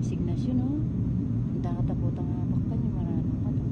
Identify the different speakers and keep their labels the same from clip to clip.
Speaker 1: resignasyon, no? Nakataputang bakpan yung maranong pa to.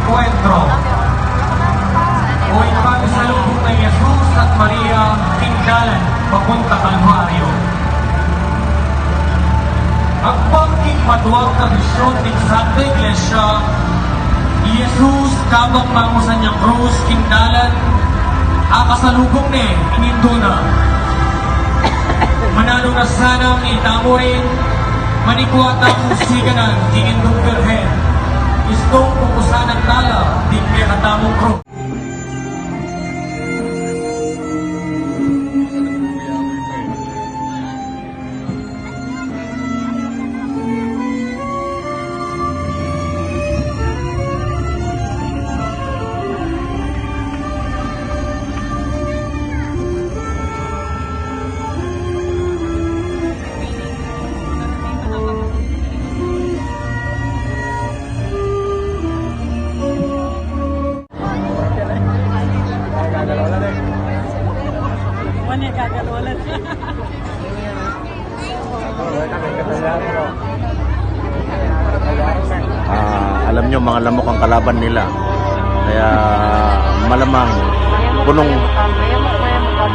Speaker 2: Encuentro. Hoy pagkasalubong ng Jesus at Maria, tinggalan papunta Kalbaryo. Ang pagkikmatuwag na bisyon ng Santa Iglesia, Jesus kabang mango sa niyang krus, tinggalan, akasalubong ni ininduna. Manalo na sanang itamo rin, manikuatang siganan, inindong Birhen. Istong pupusan ng tala, di kinatamong kro.
Speaker 3: Alam nyo, mga lamok ang kalaban nila. Kaya malamang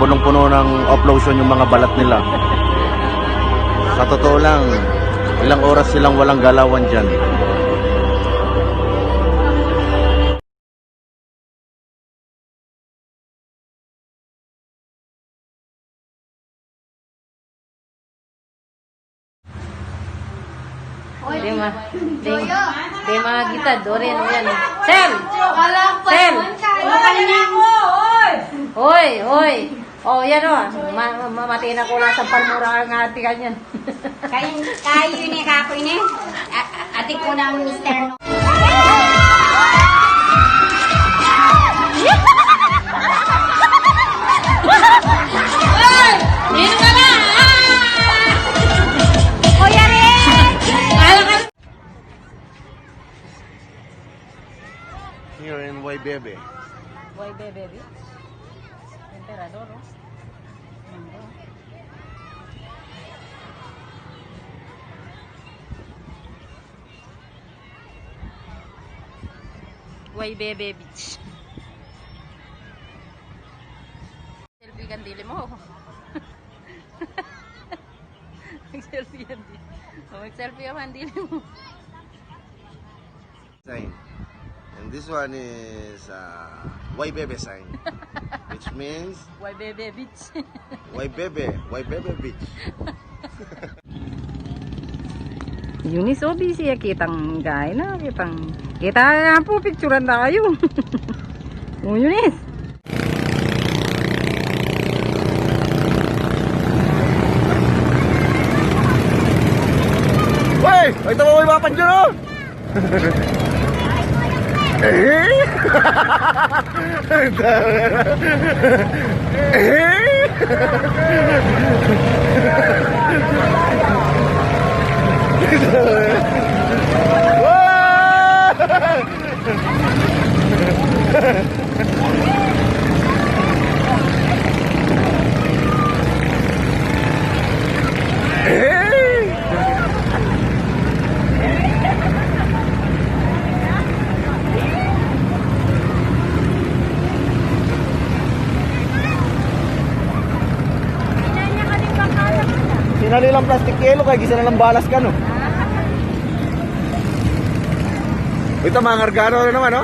Speaker 3: punong-puno ng uplosion yung mga balat nila. Sa totoo lang, ilang oras silang walang galawan dyan.
Speaker 1: Di mga gitad, Dorin, yan. Sel! Sel! Hoy! Oh, yan o. Mamatiin ako lang sa palmura ang ati kanyan.
Speaker 4: Kayo ni kako ini. Atik ko na Mr. No.
Speaker 3: Here in Waybebe.
Speaker 1: Waybebe Beach. Emperador, no? Waybebe Beach. Selfie kan dili mo. Mag-selfie yan dili. Mag-selfie ang dili mo.
Speaker 3: Sign. And this one is Waybebe sign, which means
Speaker 1: Waybebe Beach.
Speaker 3: Waybebe Beach.
Speaker 1: Eunice, oh, busy. Kitang gaya na. Kita nga po, picturean tayo. Oh, Eunice.
Speaker 3: Wey! Ay, tama mo yung mapan dyan, oh! Sinalilang plastic yelo kaya gisa na lang balas ka, no? Ito mga ngargano na naman, no?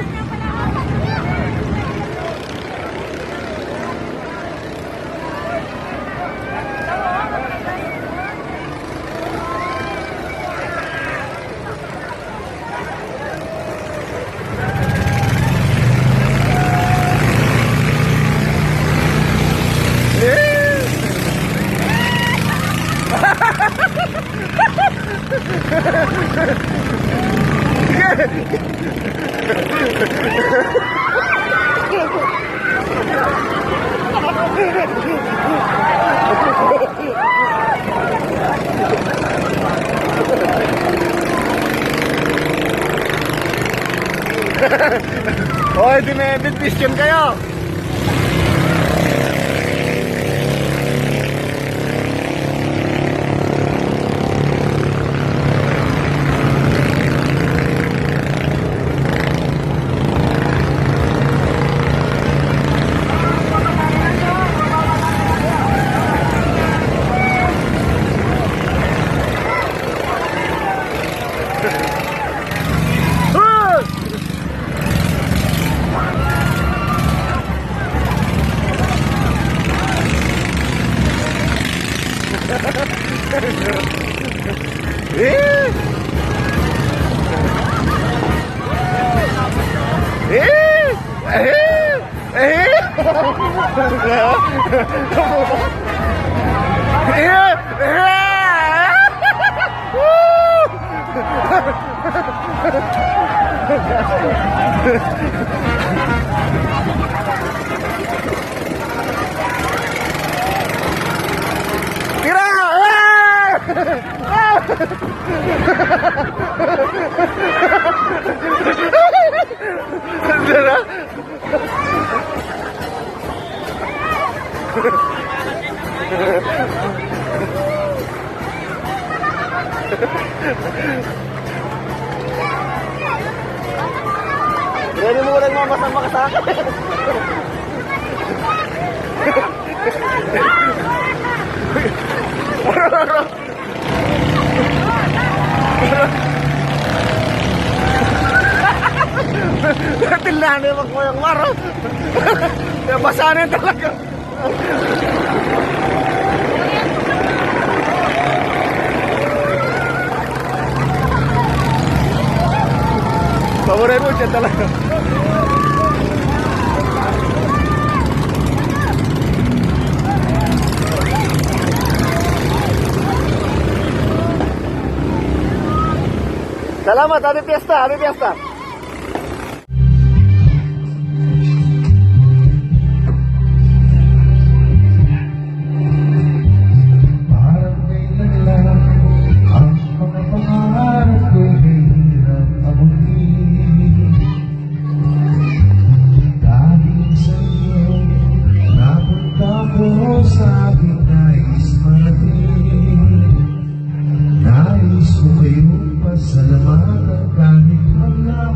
Speaker 3: Hoy, di may bitbisyon kayo. Ready mo lang mamasama ka sa akin. Tilaan na yung magmoyang maro. Basa na yun talaga. Paboray mo siya talaga. Salamat, happy fiesta, happy fiesta.
Speaker 5: Nais ko kayong pasalamatan kahit mga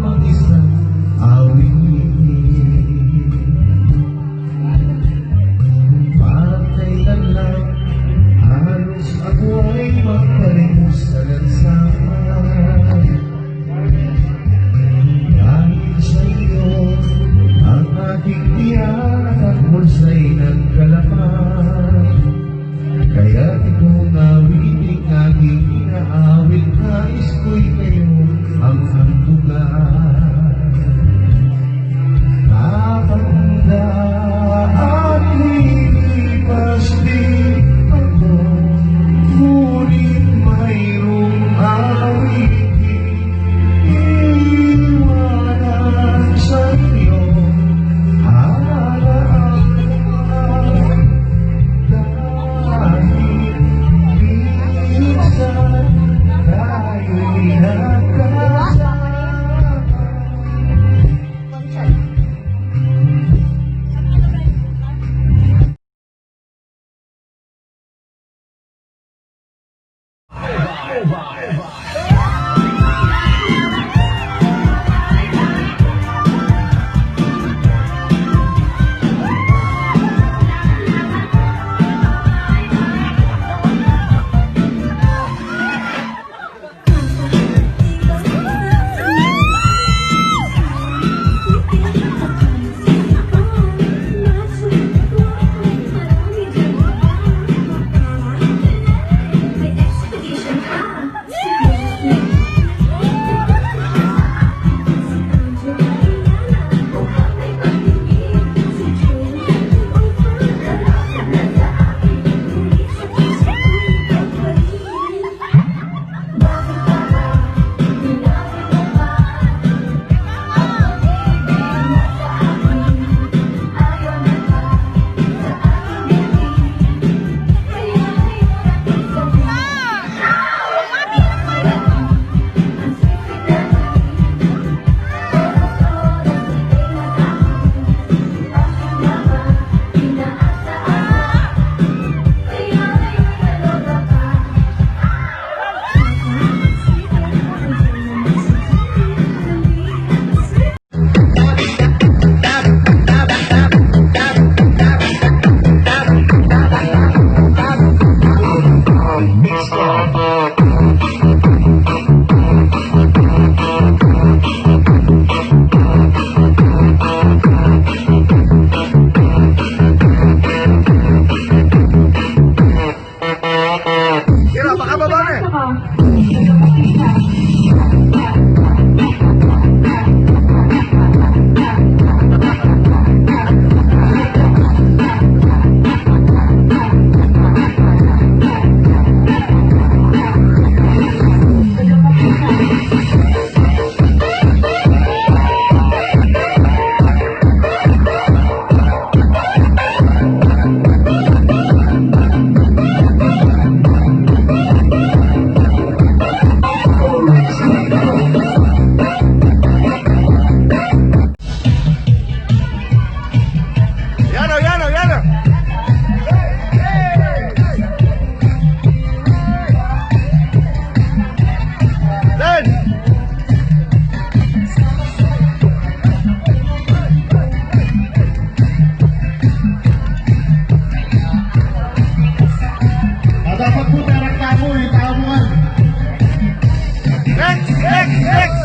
Speaker 2: Next!